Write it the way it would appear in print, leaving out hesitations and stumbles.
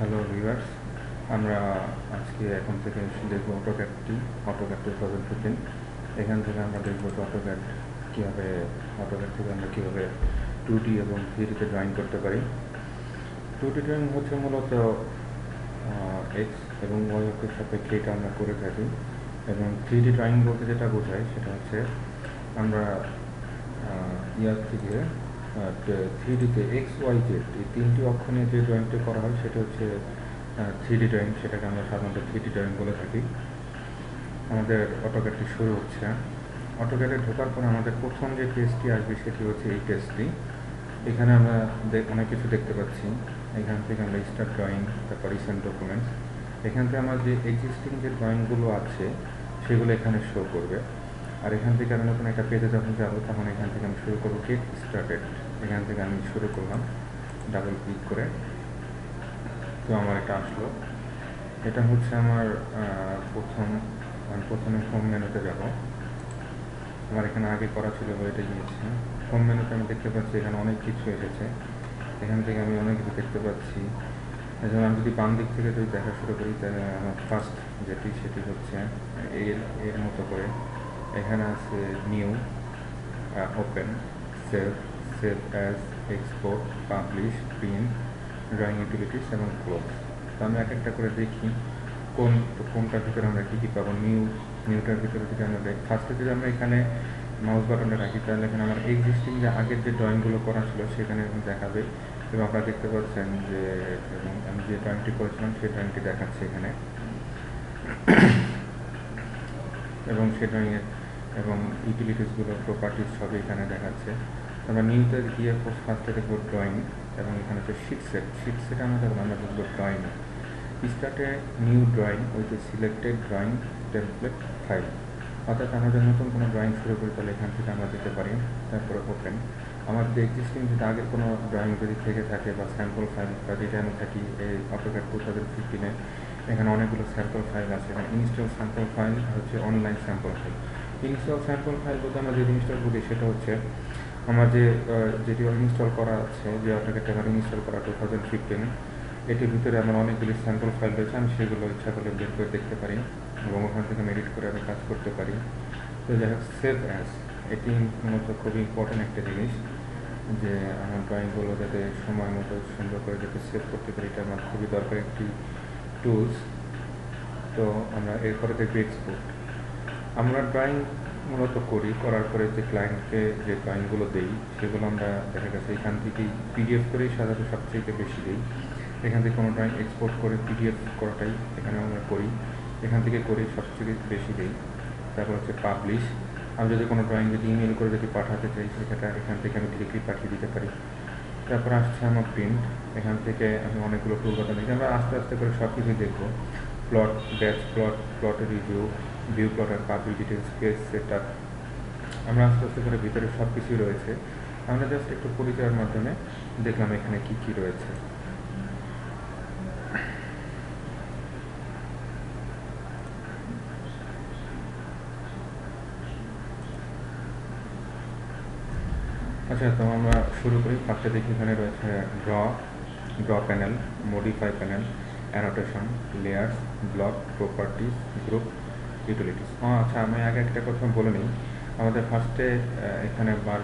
Hello viewers, আমরা আজকে এখন থেকে দেখব অটোক্যাড 2015। এখান থেকে আমরা দেখব যে অটোক্যাড থেকে আমরা কীভাবে 2D এবং 3Dতে ড্রয়িং করতে পারি। 2D ড্রয়িং হচ্ছে মূলত এক্স এবং ওয়াই অক্ষের সাপেক্ষে এটা আমরা করে থাকি, এবং 3D ড্রয়িং বলতে যেটা বোঝায় সেটা হচ্ছে আমরা ইয়ার থেকে 3Dতে এক্স ওয়াই জেড এই তিনটি অক্ষ নিয়ে যে ড্রয়িংটি করা হয় সেটা হচ্ছে 3D ড্রয়িং। সেটাকে আমরা সাধারণত 3D ড্রয়িং বলে থাকি। আমাদের অটোক্যাডটি শুরু হচ্ছে। অটোক্যাডে ঢোকার পর আমাদের প্রথম যে পেজটি আসবে সেটি হচ্ছে এই পেজটি। এখানে আমরা অনেক কিছু দেখতে পাচ্ছি। এখান থেকে আমরা স্টার্ট ড্রয়িং, তারপর রিসেন্ট ডকুমেন্টস, এখান থেকে আমার যে এক্সিস্টিং যে ড্রয়িংগুলো আছে সেগুলো এখানে শো করবে। আর এখান থেকে আমি নতুন একটা পেজে যখন যাবো তখন এখান থেকে আমি শুরু করবো গেট স্টার্টেড। এখান থেকে আমি শুরু করলাম ডাবল ক্লিক করে। তো আমার এটা আসলো। এটা হচ্ছে আমার প্রথমে হোম মেনুতে যাব। আমার এখানে আগে করা ছিল এটা গিয়েছে। হোম মেনুতে আমি দেখতে পাচ্ছি এখানে অনেক কিছু এসেছে। এখান থেকে আমি অনেক কিছু দেখতে পাচ্ছি। যেমন আমি যদি বাম দিক থেকে যদি দেখা শুরু করি, তাহলে আমার ফার্স্ট সেটি হচ্ছে এর মতো করে এখানে আছে new, open, save as, export, publish, print, drawing utilities এবং ক্লোজ। তো আমি এক একটা করে দেখি কোনটার ভিতরে আমরা কী পাবো। নিউটার ভিতরে যদি আমরা ফার্স্টে যদি আমরা এখানে মাউস বাটনটা রাখি, তাহলে এখানে আমার এক্সিস্টিং যে আগের যে ড্রয়িংগুলো করা ছিল সেখানে এখন দেখাবে, এবং আপনারা দেখতে পাচ্ছেন যে এবং আমি যে ড্রয়িংটি করেছিলাম সেই ড্রয়িংটি দেখাচ্ছে এখানে, এবং সেই ড্রয়িংয়ের এবং ইউটিলিটিসগুলো, প্রপার্টিস সবই এখানে দেখাচ্ছে। আমরা নিউতে গিয়ে ফার্স্টে দেখবো ড্রয়িং, এবং এখানে হচ্ছে শিট সেট আমরা দেখবো, আমরা দেখবো ড্রয়িং। স্টার্টে new drawing with selected drawing template file. অর্থাৎ আমরা যদি নতুন কোনো ড্রয়িং শুরু করি তাহলে এখান থেকে আমরা দিতে পারি। তারপরে ওপেন। আমার যদি এক্সিস্টিং যদি আগের কোনো ড্রয়িং যদি থেকে থাকে বা স্যাম্পল ফাইল বা যেটা আমি থাকি এই অটোক্যাড 2015-এ, এখানে অনেকগুলো স্যাম্পল ফাইল আছে। এখানে ইনস্টল স্যাম্পল ফাইল হচ্ছে online sample file. Install sample file বলতে আমরা যে জিনিসটা বলি সেটা হচ্ছে আমার যেটি ইনস্টল করা আছে, যে অটোক্যাডটা আমার ইনস্টল করা 2015, এটির ভিতরে আমার অনেকগুলি স্যাম্পল ফাইল রয়েছে। আমি সেগুলো ইচ্ছা করলে বের করে দেখতে পারি এবং ওখান থেকে এডিট করে আমি কাজ করতে পারি। তো যাই হোক, সেভ অ্যাজ এটি মূলত খুবই ইম্পর্টেন্ট একটা জিনিস, যে আমার ড্রয়িংগুলো যাতে সময় মতো সুন্দর করে যাতে সেভ করতে পারি, এটা আমার খুবই দরকার একটি টুলস। তো আমরা এরপরে দেখবো এক্সপোর্ট। আমরা ড্রয়িং মূলত করার পরে যে ক্লায়েন্টকে যে ড্রয়িংগুলো দেই সেগুলো আমরা দেখা গেছে এখান থেকেই পিডিএফ করেই সাধারণত সবচেয়ে বেশি দিই। এখান থেকে কোনো ড্রয়িং এক্সপোর্ট করে পিডিএফ করাটাই এখানে আমরা করি, এখান থেকে করে সবচেয়ে বেশি দিই। তারপর হচ্ছে পাবলিশ। আমি যদি কোনো ড্রয়িং যদি ইমেল করে যদি পাঠাতে চাই সেটা এখান থেকে আমি ডিরেক্টলি পাঠিয়ে দিতে পারি। তারপর আসছে আমার প্রিন্ট। এখান থেকে আমি অনেকগুলো টুল কথা দেখি। আমরা আস্তে আস্তে করে সব কিছুই দেখবো। প্লট, ব্যাচ প্লট, প্লটের review, view plotter, public details, page set up, আমরা আস্তে আস্তে করে ভিতরে সব কিছুই রয়েছে। আমরা জাস্ট একটু পরিচয়ের মাধ্যমে দেখলাম এখানে কি কি রয়েছে। আচ্ছা, তো আমরা শুরু করি। ফার্স্টে দেখি এখানে রয়েছে draw panel, modify panel, annotation, layers, block, properties, group, utilities. আচ্ছা, আমি আগে একটা কথা বলে নিই। আমাদের ফার্স্টে এখানে বার